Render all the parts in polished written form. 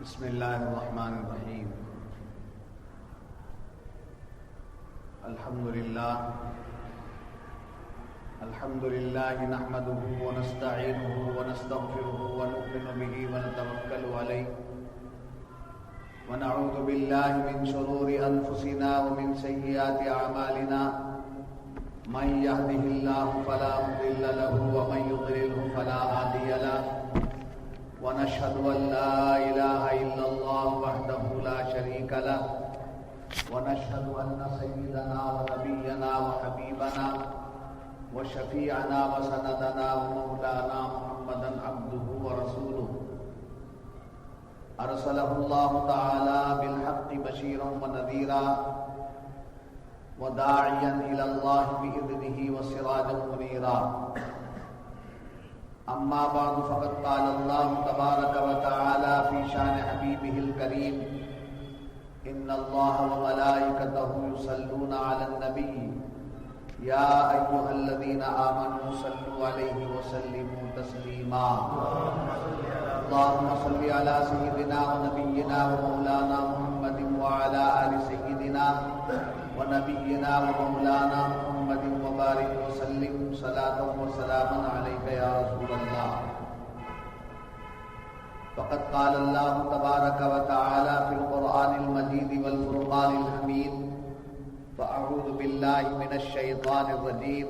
بسم اللہ الرحمن الرحیم الحمد للہ نحمده ونستعینه ونستغفره ونؤمن به ونتوکل علیہ ونعوذ باللہ من شرور انفسنا ومن سیئات اعمالنا من يهده الله فلا مضل له ومن يضلل فلا هادي له ونشهد أن لا إله إلا الله وحده لا شريك له ونشهد أن سيدنا ونبينا وحبيبنا وشفيعنا وسندنا ومولانا محمدا عبده ورسوله أرسله الله تعالى بالحق بشيرا ونذيرا وداعيا إلى الله بإذنه وسراجا منيرا أما بعد فقد قال الله تبارك وتعالى في شان حبيبه الكريم إن الله وملائكته يصلون على النبي يا أيها الذين آمنوا صلوا عليه وسلموا تسليما اللهم صل على سيدنا ونبينا ومولانا محمد وعلى آل سيدنا ونبينا ومولانا محمد وبارك وسلم صلاة وسلاما عليك يا رسول الله فقد قال الله تبارك وتعالى في القرآن المجيد والفرقان الحميد فأعوذ بالله من الشيطان الرجيم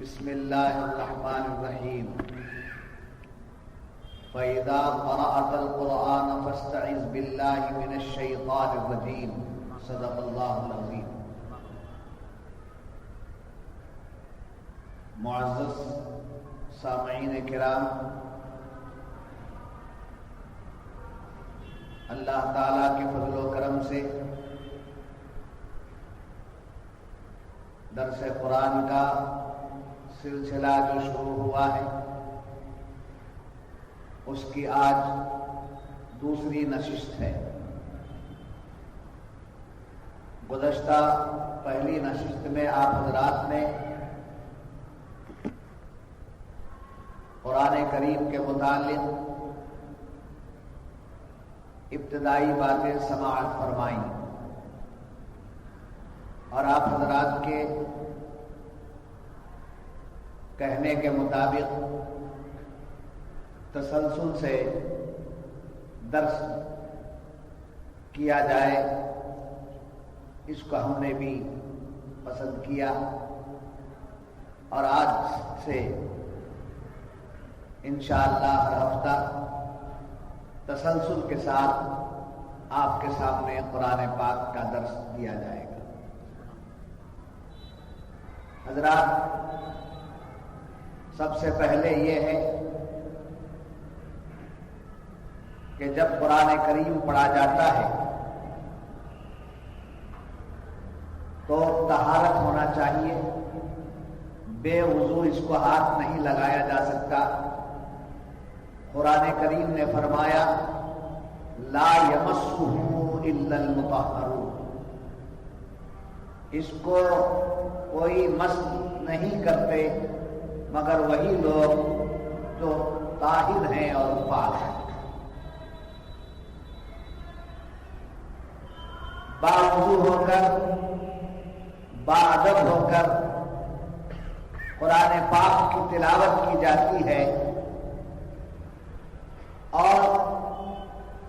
بسم الله الرحمن الرحيم فإذا قرأت القرآن فاستعذ بالله من الشيطان الرجيم صدق الله العظيم. معزز سامعین کرام، اللہ تعالیٰ کے فضل و کرم سے درس قرآن کا سلسلہ جو شروع ہوا ہے اس کی آج دوسری نشست ہے. گزشتہ پہلی نشست میں آپ حضرات نے قرآن کریم کے متعلق ابتدائی باتیں سماعت فرمائیں اور آپ حضرات کے کہنے کے مطابق تسلسل سے درس کیا جائے اس کو ہم نے بھی پسند کیا اور آج سے انشاءاللہ ہر ہفتہ تسلسل کے ساتھ آپ کے سامنے قرآن پاک کا درس دیا جائے گا. حضرات، سب سے پہلے یہ ہے کہ جب قرآن کریم پڑھا جاتا ہے تو طہارت ہونا چاہیے. بے وضو اس کو ہاتھ نہیں لگایا جا سکتا. قرآن کریم نے فرمایا لا یمسہ الا المطہرون، اس کو کوئی مس نہیں کرتے مگر وہی لوگ جو طاہر ہیں اور پاک ہیں. باوضو ہو کر باادب ہو کر قرآن پاک کی تلاوت کی جاتی ہے اور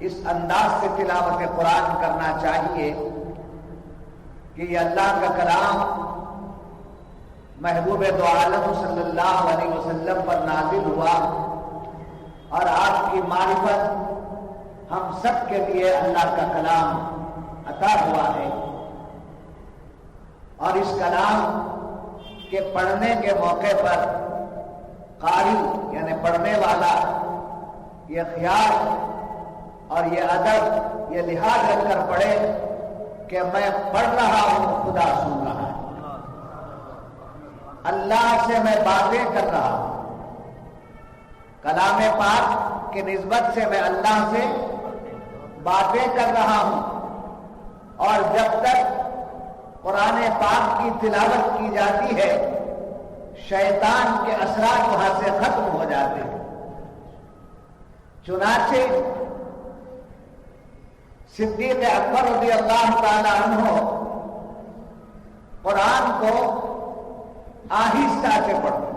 اس انداز سے تلاوت قرآن کرنا چاہیے کہ یہ اللہ کا کلام محبوب دو عالم صلی اللہ علیہ وسلم پر نازل ہوا اور آپ کی معرفت ہم سب کے لیے اللہ کا کلام عطا ہوا ہے اور اس کلام کے پڑھنے کے موقع پر قاری یعنی پڑھنے والا یہ خیال اور یہ ادب یہ لحاظ رکھ کر پڑھے کہ میں پڑھ رہا ہوں خدا سن رہا ہے، اللہ سے میں باتیں کر رہا ہوں. کلام پاک کی نسبت سے میں اللہ سے باتیں کر رہا ہوں اور جب تک قرآن پاک کی تلاوت کی جاتی ہے شیطان کے اثرات وہاں سے ختم ہو جاتے ہیں. چنانچہ صدیق اکبر رضی اللہ تعالی عنہ قرآن کو آہستہ سے پڑھتے،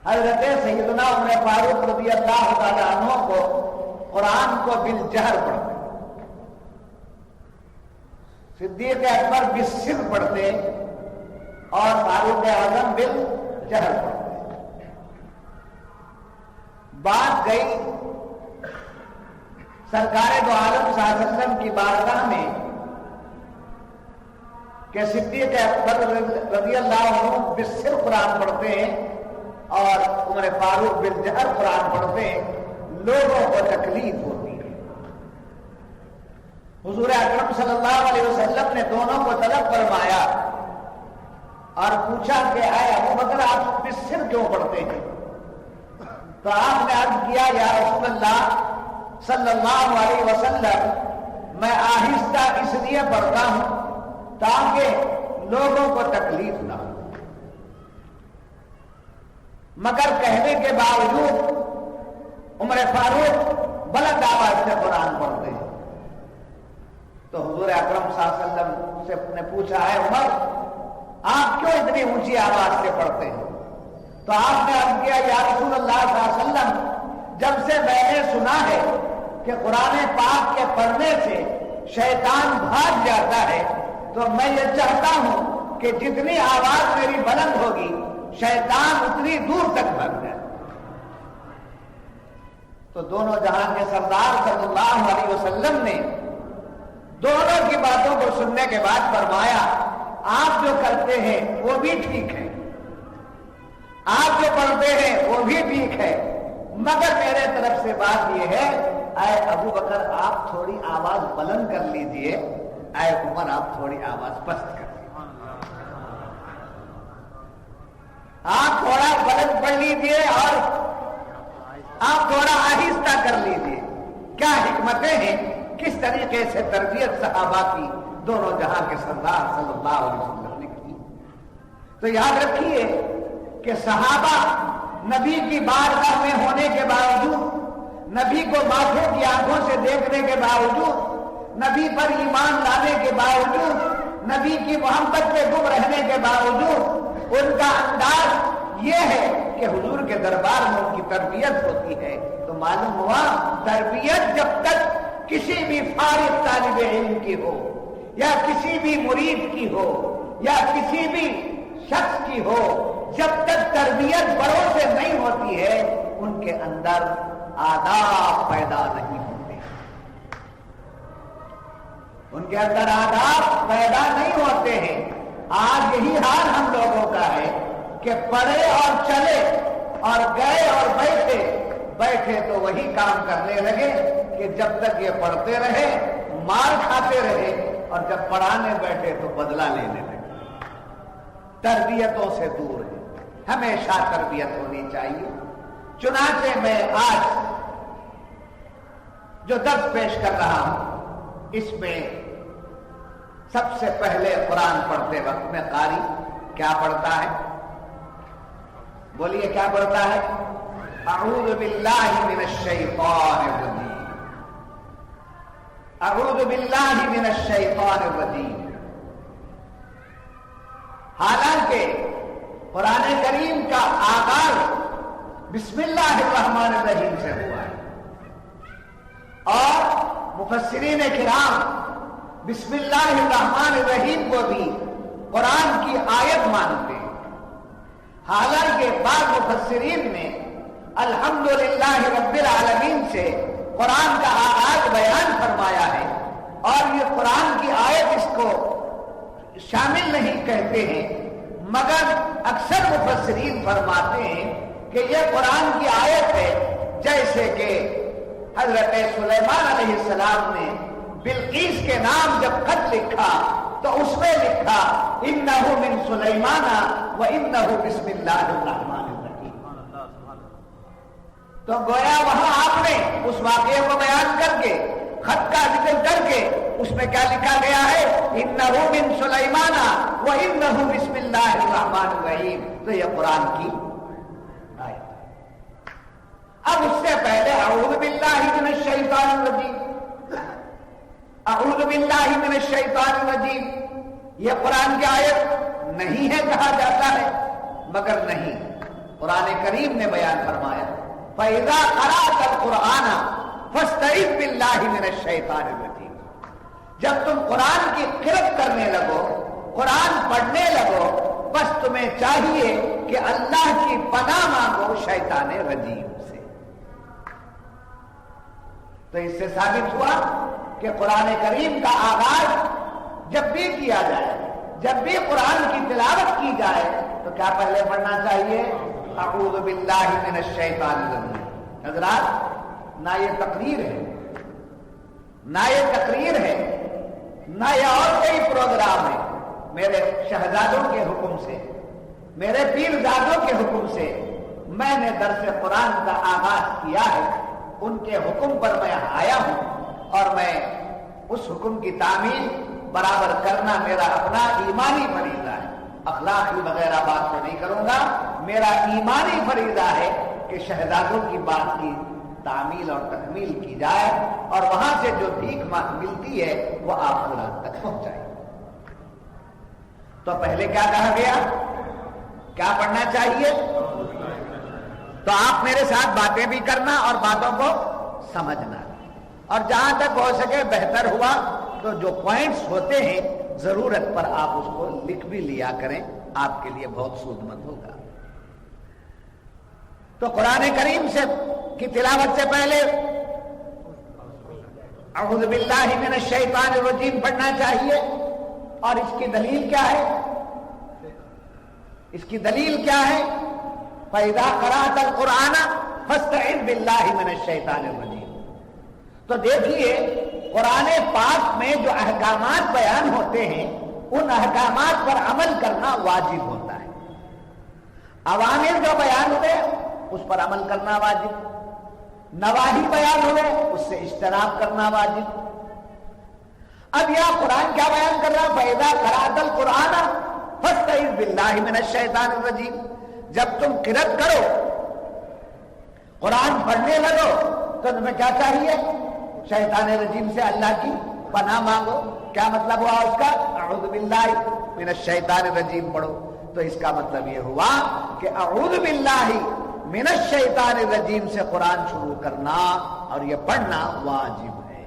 حضرت سیدنا عمر فاروق رضی اللہ تعالی عنہ کو قرآن کو بالجہر پڑھتے، صدیق اکبر بالسر پڑھتے اور فاروق اعظم بالجہر پڑھتے۔ بات گئی سرکار دو عالم صلی اللہ علیہ وسلم کی بارگاہ میں کہ صدیق اکبر رضی اللہ عنہ بالسر قرآن پڑھتے ہیں اور عمر فاروق بالجہر قرآن پڑھتے ہیں، لوگوں کو تکلیف ہوتی ہے۔ حضور اکرم صلی اللہ علیہ وسلم نے دونوں کو طلب فرمایا اور پوچھا کہ اے ابو بکر آپ بالسر کیوں پڑھتے ہیں؟ تو آپ نے عرض کیا یا رسول اللہ صلی اللہ علیہ وسلم میں آہستہ اس لیے پڑھتا ہوں تاکہ لوگوں کو تکلیف نہ ہو، مگر کہنے کے باوجود عمر فاروق بلند آواز سے قرآن پڑھتے ہیں۔ تو حضور اکرم صلی اللہ علیہ وسلم سے نے پوچھا ہے عمر آپ کیوں اتنی اونچی آواز سے پڑھتے ہیں؟ تو آپ نے عرض کیا یا رسول اللہ صلی اللہ علیہ وسلم جب سے میں نے سنا ہے کہ قرآن پاک کے پڑھنے سے شیطان بھاگ جاتا ہے تو میں یہ چاہتا ہوں کہ جتنی آواز میری بلند ہوگی شیطان اتنی دور تک بھاگ جائے۔ تو دونوں جہاں کے سردار صلی اللہ علیہ وسلم نے دونوں کی باتوں کو سننے کے بعد فرمایا آپ جو کرتے ہیں وہ بھی ٹھیک ہے، آپ جو پڑھتے ہیں وہ بھی ٹھیک ہے، مگر میرے طرف سے بات یہ ہے اے ابو بکر آپ تھوڑی آواز بلند کر لیجئے، اے عمر آپ تھوڑی آواز پست کر لیجئے، آپ تھوڑا بلند پڑھ لیجئے اور آپ تھوڑا آہستہ کر لیجئے۔ کیا حکمتیں ہیں، کس طریقے سے تربیت صحابہ کی دونوں جہاں کے سردار صلی اللہ علیہ وسلم نے کی۔ تو یاد رکھیے کہ صحابہ نبی کی بارگاہ میں ہونے کے باوجود، نبی کو ماتھے کی آنکھوں سے دیکھنے کے باوجود، نبی پر ایمان لانے کے باوجود، نبی کی محبت میں گم رہنے کے باوجود ان کا انداز یہ ہے کہ حضور کے دربار میں ان کی تربیت ہوتی ہے۔ تو معلوم ہوا تربیت جب تک کسی بھی فارغ طالب علم کی ہو یا کسی بھی مرید کی ہو یا کسی بھی شخص کی ہو، جب تک تربیت بڑوں سے نہیں ہوتی ہے ان کے اندر آداب پیدا نہیں ہوتے، ان کے اندر آداب پیدا نہیں ہوتے ہیں۔ آج یہی حال ہم لوگوں کا ہے کہ پڑھے اور چلے اور گئے اور بیٹھے تو وہی کام کرنے لگے کہ جب تک یہ پڑھتے رہے مار کھاتے رہے اور جب پڑھانے بیٹھے تو بدلہ لینے لگے۔ تربیتوں سے دور ہے، ہمیشہ تربیت ہونی چاہیے۔ چنانچہ میں آج جو درس پیش کر رہا ہوں اس میں سب سے پہلے قرآن پڑھتے وقت میں قاری کیا پڑھتا ہے؟ بولیے کیا پڑھتا ہے؟ اعوذ باللہ من الشیطان الرجیم، اعوذ باللہ من الشیطان الرجیم۔ حالانکہ قرآن کریم کا آغاز بسم اللہ الرحمن الرحیم سے ہوا ہے اور مفسرین کرام بسم اللہ الرحمن الرحیم کو بھی قرآن کی آیت مانتے ہیں۔ حالانکہ بعض مفسرین نے الحمدللہ رب العالمین سے قرآن کا آغاز بیان فرمایا ہے اور یہ قرآن کی آیت اس کو شامل نہیں کہتے ہیں، مگر اکثر مفسرین فرماتے ہیں کہ یہ قرآن کی آیت ہے، جیسے کہ حضرت سلیمان علیہ السلام نے بلقیس کے نام جب خط لکھا تو اس میں لکھا انہ من سلیمان و انہ بسم اللہ الرحمن الرحیم۔ تو گویا وہاں آپ نے اس واقعے کو بیان کر کے خط کا ذکر کر کے اس میں کیا لکھا گیا ہے؟ انہ من سلیمان و انہ بسم اللہ الرحمن الرحیم۔ تو یہ قرآن کی آیت۔ اب اس سے پہلے اعوذ باللہ من الشیطان الرجیم باللہ من الشیطان الرجیم، یہ قرآن کی آیت نہیں ہے کہا جاتا ہے، مگر نہیں، قرآن کریم نے بیان فرمایا فَإِذَا قَرَأْتَ الْقُرْآنَ فَاسْتَعِذْ بِاللَّهِ مِنَ الشَّيْطَانِ الرَّجِيمِ، جب تم قرآن کی قرأت کرنے لگو، قرآن پڑھنے لگو، بس تمہیں چاہیے کہ اللہ کی پناہ مانگو شیطان رجیم سے۔ تو اس سے ثابت ہوا کہ قرآن کریم کا آغاز جب بھی کیا جائے، جب بھی قرآن کی تلاوت کی جائے تو کیا پہلے پڑھنا چاہیے؟ اعوذ باللہ من الشیطان الرجیم۔ حضرات، نہ یہ تقریر ہے، نہ یہ تقریر ہے، نہ یہ اور کوئی پروگرام ہے، میرے شہزادوں کے حکم سے، میرے پیرزادوں کے حکم سے میں نے درس قرآن کا آغاز کیا ہے، ان کے حکم پر میں آیا ہوں، اور میں اس حکم کی تعمیل برابر کرنا میرا اپنا ایمانی فریضہ ہے، اخلاقی وغیرہ بات تو نہیں کروں گا، میرا ایمانی فریضہ ہے کہ شہزادوں کی بات کی تعمیل اور تکمیل کی جائے، اور وہاں سے جو بھیک ملتی ہے وہ آپ قرآن تک پہنچائے۔ تو پہلے کیا کہا گیا؟ کیا پڑھنا چاہیے؟ تو آپ میرے ساتھ باتیں بھی کرنا اور باتوں کو سمجھنا، اور جہاں تک ہو سکے بہتر ہوا تو جو پوائنٹس ہوتے ہیں ضرورت پر آپ اس کو لکھ بھی لیا کریں، آپ کے لیے بہت سود مند ہوگا۔ تو قرآن کریم سے کی تلاوت سے پہلے اعوذ باللہ من الشیطان الرجیم پڑھنا چاہیے، اور اس کی دلیل کیا ہے؟ اس کی دلیل کیا ہے؟ فَإِذَا قَرَأْتَ الْقُرْآنَ فَاسْتَعِذْ بِاللَّهِ مِنَ الشَّيْطَانِ الرَّجِيمِ۔ تو دیکھیے قرآن پاک میں جو احکامات بیان ہوتے ہیں ان احکامات پر عمل کرنا واجب ہوتا ہے، اوامر جو بیان ہوئے اس پر عمل کرنا واجب، نواہی بیان ہوئے اس سے اجتناب کرنا واجب۔ اب یہ قرآن کیا بیان کر رہا ہے؟ فَإِذَا قَرَأْتَ الْقُرْآنَ فَاسْتَعِذْ بِاللَّهِ مِنَ الشَّيْطَانِ الرَّجِيمِ، جب تم قرأت کرو، قرآن پڑھنے لگو، تو تمہیں کیا چاہیے؟ شیطان رجیم سے اللہ کی پناہ مانگو۔ کیا مطلب ہوا اس کا؟ اعوذ باللہ من الشیطان الرجیم پڑھو۔ تو اس کا مطلب یہ ہوا کہ اعوذ باللہ من الشیطان الرجیم سے قرآن شروع کرنا اور یہ پڑھنا واجب ہے،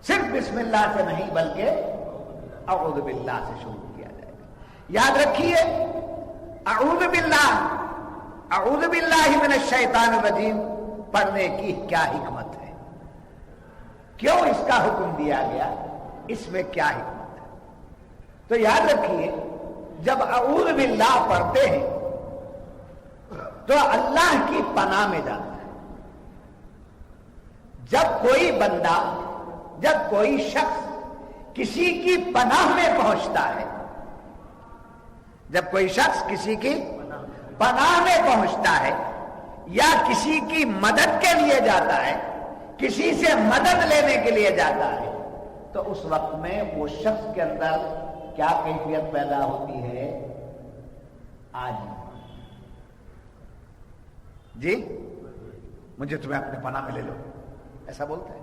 صرف بسم اللہ سے نہیں بلکہ اعوذ باللہ سے شروع کیا جائے گا۔ یاد رکھیے اعوذ باللہ من الشیطان الرجیم پڑھنے کی کیا حکمت ہے، کیوں اس کا حکم دیا گیا، اس میں کیا حکمت ہے؟ تو یاد رکھیے جب اعوذ باللہ پڑھتے ہیں تو اللہ کی پناہ میں جاتا ہے۔ جب کوئی بندہ، جب کوئی شخص کسی کی پناہ میں پہنچتا ہے، جب کوئی شخص کسی کی پناہ میں پہنچتا ہے یا کسی کی مدد کے لیے جاتا ہے، کسی سے مدد لینے کے لیے جاتا ہے، تو اس وقت میں وہ شخص کے اندر کیا کیفیت پیدا ہوتی ہے؟ آج جی مجھے تمہیں اپنے پناہ میں لے لو، ایسا بولتا ہے،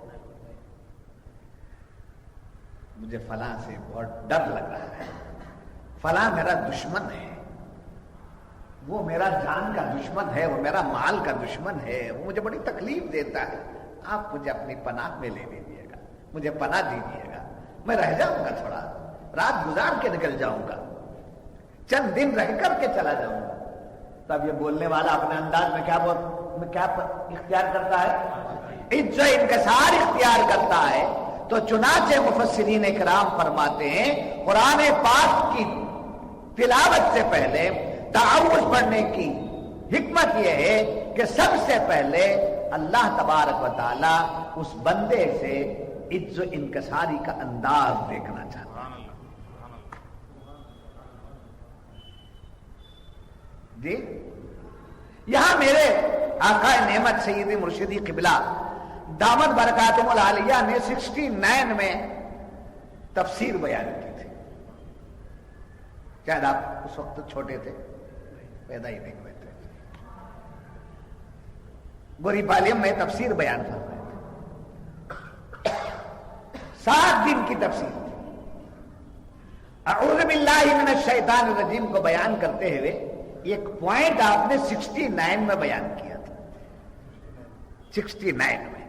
مجھے فلاں سے بہت ڈر لگ رہا ہے، فلاں میرا دشمن ہے، وہ میرا جان کا دشمن ہے، وہ میرا مال کا دشمن ہے، وہ مجھے بڑی تکلیف دیتا ہے، آپ مجھے اپنی پناہ میں لے لیجیے گا، مجھے پناہ دیجیے گا، میں رہ جاؤں گا، تھوڑا رات گزار کے نکل جاؤں گا، چند دن رہ کر کے چلا جاؤں گا۔ تب یہ بولنے والا اپنے انداز میں کیا اختیار کرتا ہے؟ عزت و انکسار اختیار کرتا ہے۔ تو چنانچہ مفسرین کرام فرماتے ہیں قرآن پاک کی تلاوت سے پہلے تعوذ پڑھنے کی حکمت یہ ہے کہ سب سے پہلے اللہ تبارک و تعالی اس بندے سے عزت و انکساری کا انداز دیکھنا چاہتا ہے۔ جی یہاں میرے آقا نعمت سیدی مرشدی قبلہ دامت برکاتہم العالیہ نے 69 میں تفسیر بیان کی تھی، شاید آپ اس وقت چھوٹے تھے، پیدا ہی نہیں ہوئے تھے، گوری پالیم میں تفسیر بیان کر رہے تھے۔ 7 دن کی تفسیر تھی. اعوذ باللہ من الشیطان الرجیم کو بیان کرتے ہوئے ایک پوائنٹ آپ نے 69 میں بیان کیا تھا. 69 میں،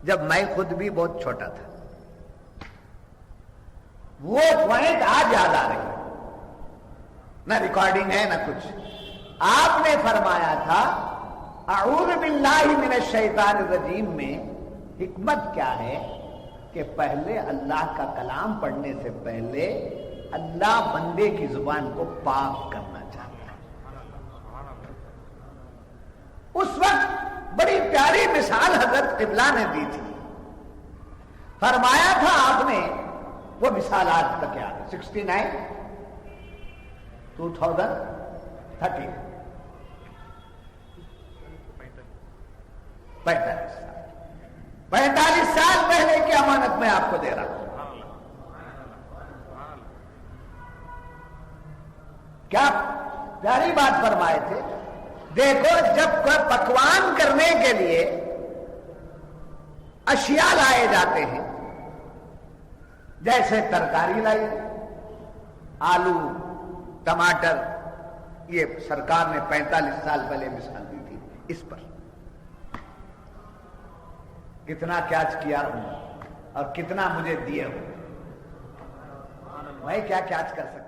جب میں خود بھی بہت چھوٹا تھا. وہ پوائنٹ آج یاد آ رہی ہے، نہ ریکارڈنگ ہے نہ کچھ. آپ نے فرمایا تھا اعوذ باللہ من الشیطان الرجیم میں حکمت کیا ہے کہ پہلے اللہ کا کلام پڑھنے سے پہلے اللہ بندے کی زبان کو پاک کرنا چاہتا ہے. اس وقت بڑی پیاری مثال حضرت قبلہ نے دی تھی. فرمایا تھا آپ نے، وہ مثال آج تک یاد ہے، 69 2030 45 سال پہلے کی امانت میں آپ کو دے رہا ہوں. کیا پیاری بات فرمائے تھے. دیکھو جب کوئی پکوان کرنے کے لیے اشیاء لائے جاتے ہیں، جیسے ترکاری لائی، آلو، ٹماٹر، یہ سرکار نے 45 سال پہلے مثال دی تھی. اس پر کتنا کیچ کیا ہوں اور کتنا مجھے دیے ہوں، میں کیا کیچ کر سکتا